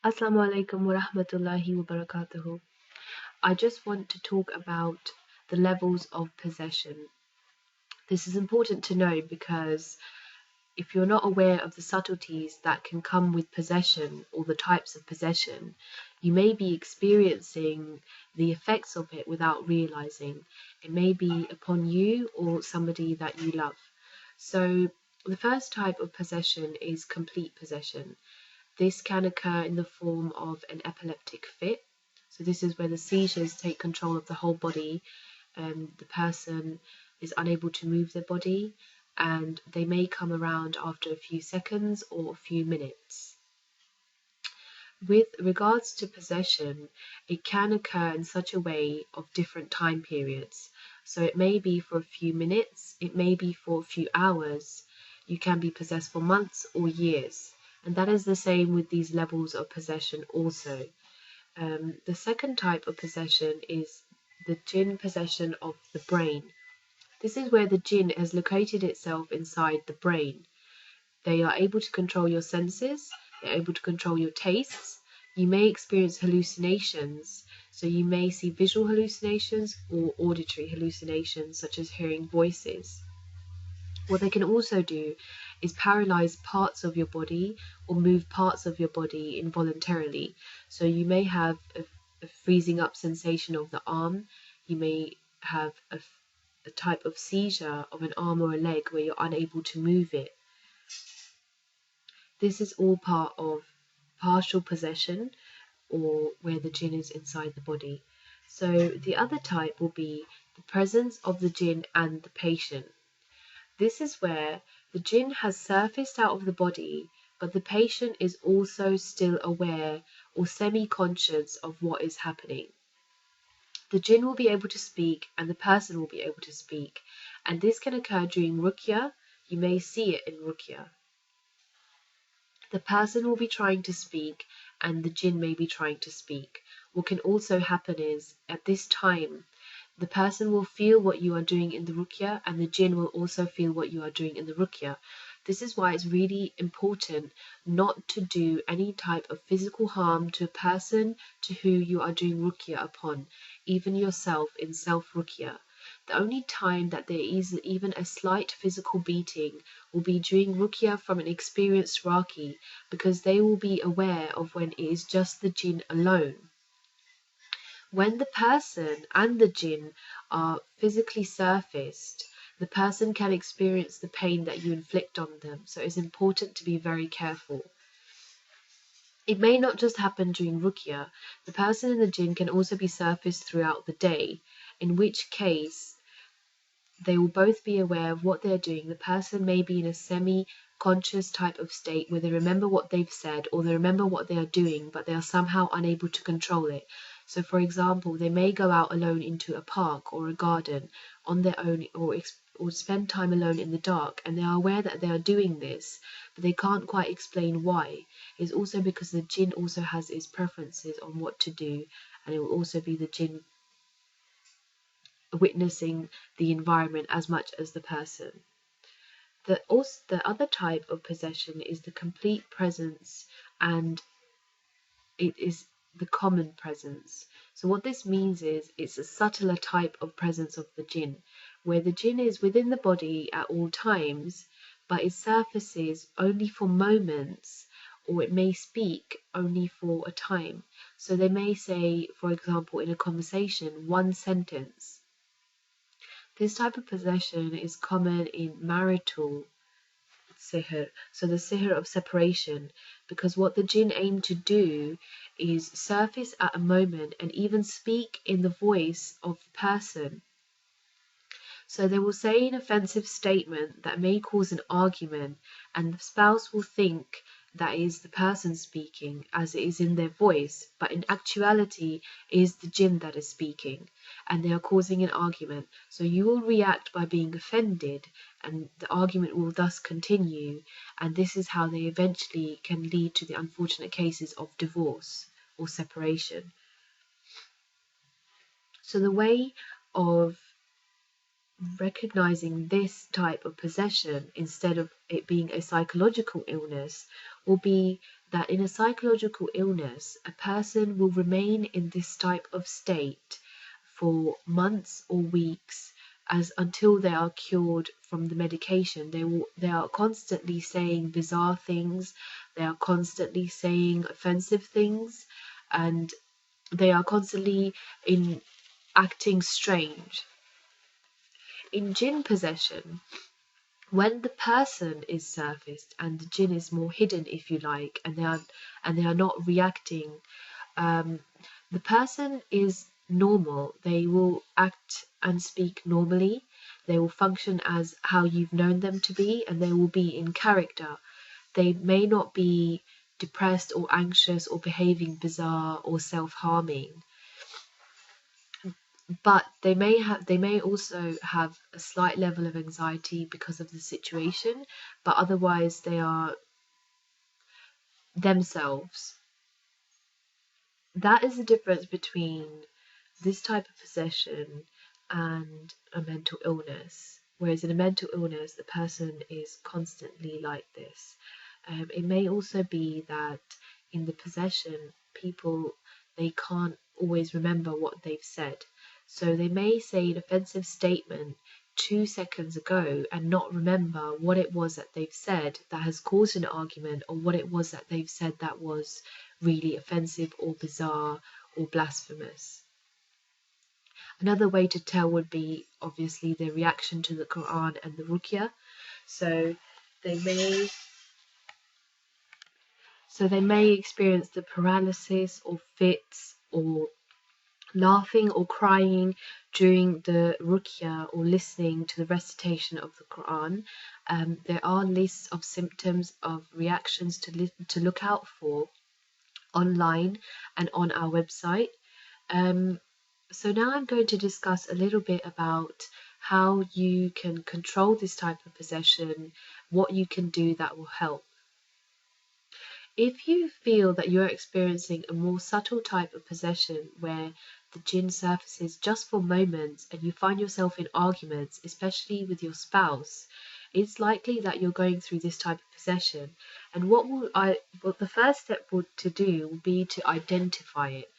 Asalaamu alaikum wa rahmatullahi wa barakatahu. I just want to talk about the levels of possession. This is important to know because if you're not aware of the subtleties that can come with possession or the types of possession, you may be experiencing the effects of it without realizing. It may be upon you or somebody that you love. So the first type of possession is complete possession. This can occur in the form of an epileptic fit. So this is where the seizures take control of the whole body. The person is unable to move their body, and they may come around after a few seconds or a few minutes. With regards to possession, it can occur in such a way of different time periods. So it may be for a few minutes, it may be for a few hours. You can be possessed for months or years. And that is the same with these levels of possession also. The second type of possession is the Jinn possession of the brain. This is where the Jinn has located itself inside the brain. They are able to control your senses, they're able to control your tastes. You may experience hallucinations, so you may see visual hallucinations or auditory hallucinations, such as hearing voices. What they can also do is paralyze parts of your body or move parts of your body involuntarily. So you may have a freezing up sensation of the arm, you may have a type of seizure of an arm or a leg where you're unable to move it. This is all part of partial possession, or where the Jinn is inside the body. So the other type will be the presence of the Jinn and the patient. This is where the Jinn has surfaced out of the body, but the patient is also still aware or semi-conscious of what is happening. The Jinn will be able to speak and the person will be able to speak, and this can occur during ruqya. You may see it in ruqya. The person will be trying to speak and the Jinn may be trying to speak. What can also happen is, at this time, the person will feel what you are doing in the ruqya, and the Jinn will also feel what you are doing in the ruqya. This is why it's really important not to do any type of physical harm to a person to who you are doing ruqya upon, even yourself in self-ruqya. The only time that there is even a slight physical beating will be during ruqya from an experienced raqi, because they will be aware of when it is just the Jinn alone. When the person and the Jinn are physically surfaced, the person can experience the pain that you inflict on them, so it's important to be very careful. It may not just happen during ruqya. The person and the Jinn can also be surfaced throughout the day, in which case they will both be aware of what they're doing. The person may be in a semi-conscious type of state where they remember what they've said or they remember what they are doing, but they are somehow unable to control it. So for example, they may go out alone into a park or a garden on their own, or spend time alone in the dark, and they are aware that they are doing this, but they can't quite explain why. It's also because the Jinn also has its preferences on what to do, and it will also be the Jinn witnessing the environment as much as the person. The other type of possession is the complete presence, and it is the common presence. So what this means is it's a subtler type of presence of the Jinn, where the Jinn is within the body at all times, but it surfaces only for moments, or it may speak only for a time. So they may say, for example, in a conversation, one sentence. This type of possession is common in marital sihr, so the sihr of separation, because what the Jinn aim to do is surface at a moment and even speak in the voice of the person. So they will say an offensive statement that may cause an argument, and the spouse will think that is the person speaking, as it is in their voice, but in actuality it is the Jinn that is speaking, and they are causing an argument. So you will react by being offended, and the argument will thus continue, and this is how they eventually can lead to the unfortunate cases of divorce or separation. So the way of recognizing this type of possession instead of it being a psychological illness will be that in a psychological illness, a person will remain in this type of state for months or weeks as until they are cured from the medication. They are constantly saying bizarre things, they are constantly saying offensive things, and they are constantly in acting strange. In jinn possession, when the person is surfaced and the jinn is more hidden, if you like, and they are not reacting, um, the person is normal. They will act and speak normally. They will function as how you've known them to be, and they will be in character. They may not be depressed or anxious or behaving bizarre or self-harming, but they may also have a slight level of anxiety because of the situation, but otherwise they are themselves. That is the difference between this type of possession and a mental illness. Whereas in a mental illness, the person is constantly like this. It may also be that in the possession, people, they can't always remember what they've said. So they may say an offensive statement 2 seconds ago and not remember what it was that they've said that has caused an argument, or what it was that they've said that was really offensive or bizarre or blasphemous. Another way to tell would be obviously their reaction to the Qur'an and the ruqya. So they may experience the paralysis or fits or laughing or crying during the ruqya or listening to the recitation of the Qur'an. There are lists of symptoms of reactions to look out for online and on our website. So now I'm going to discuss a little bit about how you can control this type of possession, what you can do that will help. If you feel that you're experiencing a more subtle type of possession where the jinn surfaces just for moments and you find yourself in arguments, especially with your spouse, it's likely that you're going through this type of possession. And what the first step to do will be to identify it.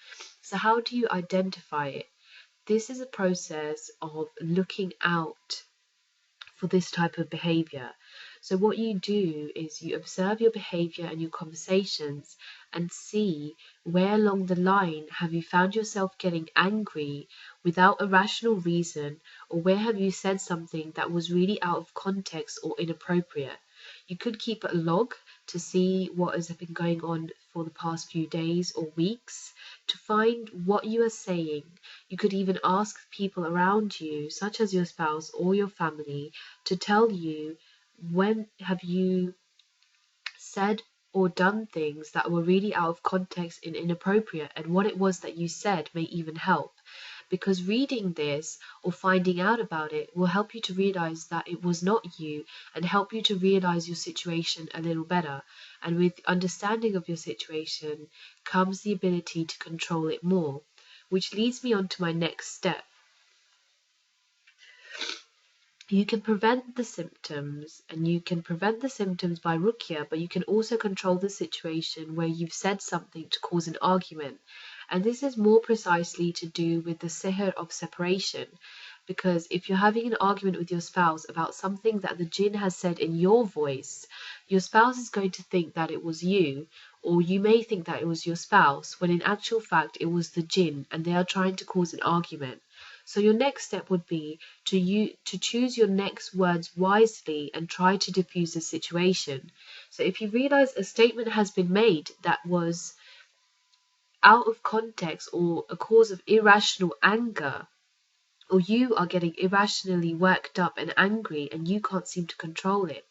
So how do you identify it? This is a process of looking out for this type of behavior. So what you do is you observe your behavior and your conversations and see where along the line have you found yourself getting angry without a rational reason, or where have you said something that was really out of context or inappropriate. You could keep a log to see what has been going on for the past few days or weeks, to find what you are saying. You could even ask people around you, such as your spouse or your family, to tell you when have you said or done things that were really out of context and inappropriate, and what it was that you said may even help. Because reading this or finding out about it will help you to realize that it was not you, and help you to realize your situation a little better. And with understanding of your situation comes the ability to control it more, which leads me on to my next step. You can prevent the symptoms, and you can prevent the symptoms by ruqya, but you can also control the situation where you've said something to cause an argument. And this is more precisely to do with the sihr of separation, because if you're having an argument with your spouse about something that the jinn has said in your voice, your spouse is going to think that it was you, or you may think that it was your spouse, when in actual fact it was the jinn and they are trying to cause an argument. So your next step would be to choose your next words wisely and try to diffuse the situation. So if you realize a statement has been made that was out of context or a cause of irrational anger, or you are getting irrationally worked up and angry and you can't seem to control it,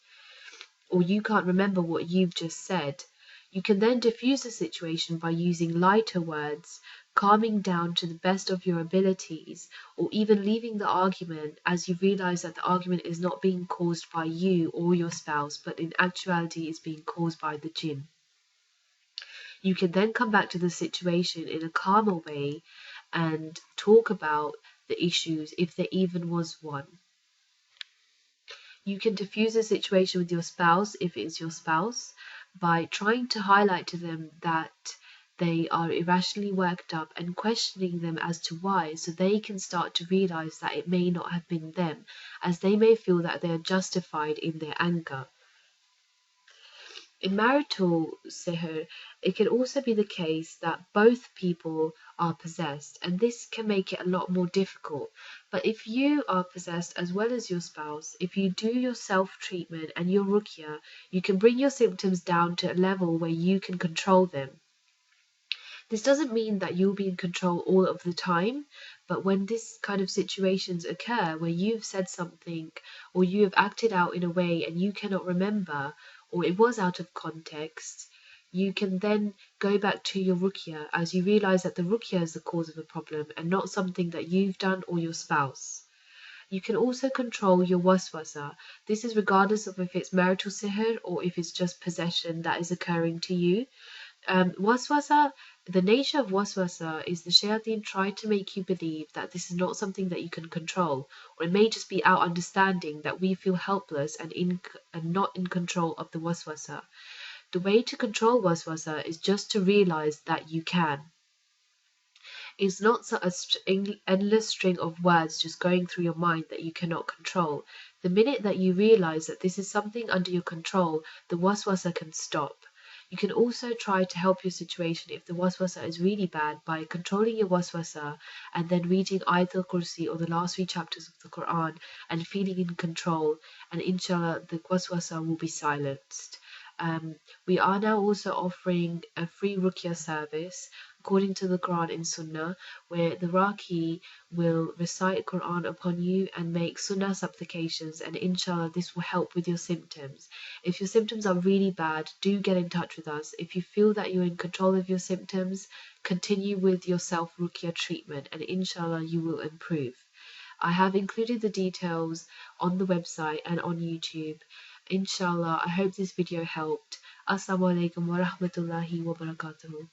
or you can't remember what you've just said, you can then diffuse the situation by using lighter words, calming down to the best of your abilities, or even leaving the argument as you realize that the argument is not being caused by you or your spouse, but in actuality is being caused by the jinn. You can then come back to the situation in a calmer way and talk about the issues if there even was one. You can diffuse a situation with your spouse, if it is your spouse, by trying to highlight to them that they are irrationally worked up and questioning them as to why, so they can start to realize that it may not have been them, as they may feel that they are justified in their anger. In marital sihr, it can also be the case that both people are possessed, and this can make it a lot more difficult. But if you are possessed as well as your spouse, if you do your self-treatment and your ruqya, you can bring your symptoms down to a level where you can control them. This doesn't mean that you'll be in control all of the time, but when this kind of situations occur where you've said something or you have acted out in a way and you cannot remember, or it was out of context, you can then go back to your ruqya as you realize that the ruqya is the cause of the problem and not something that you've done or your spouse. You can also control your waswasa. This is regardless of if it's marital sihr or if it's just possession that is occurring to you. Waswasa, the nature of waswasa is the shayateen try to make you believe that this is not something that you can control, or it may just be our understanding that we feel helpless and not in control of the waswasa. The way to control waswasa is just to realize that you can. It's not an endless string of words just going through your mind that you cannot control. The minute that you realize that this is something under your control, the waswasa can stop. You can also try to help your situation if the waswasa is really bad by controlling your waswasa and then reading Ayatul Kursi or the last 3 chapters of the Qur'an and feeling in control, and inshallah the waswasa will be silenced. We are now also offering a free ruqya service according to the Quran and Sunnah, where the Raqi will recite Quran upon you and make Sunnah supplications, and inshallah this will help with your symptoms. If your symptoms are really bad, do get in touch with us. If you feel that you're in control of your symptoms, continue with your self-ruqya treatment and inshallah you will improve. I have included the details on the website and on YouTube. Inshallah, I hope this video helped. Asalaamu alaikum wa rahmatullahi wa barakatuhu.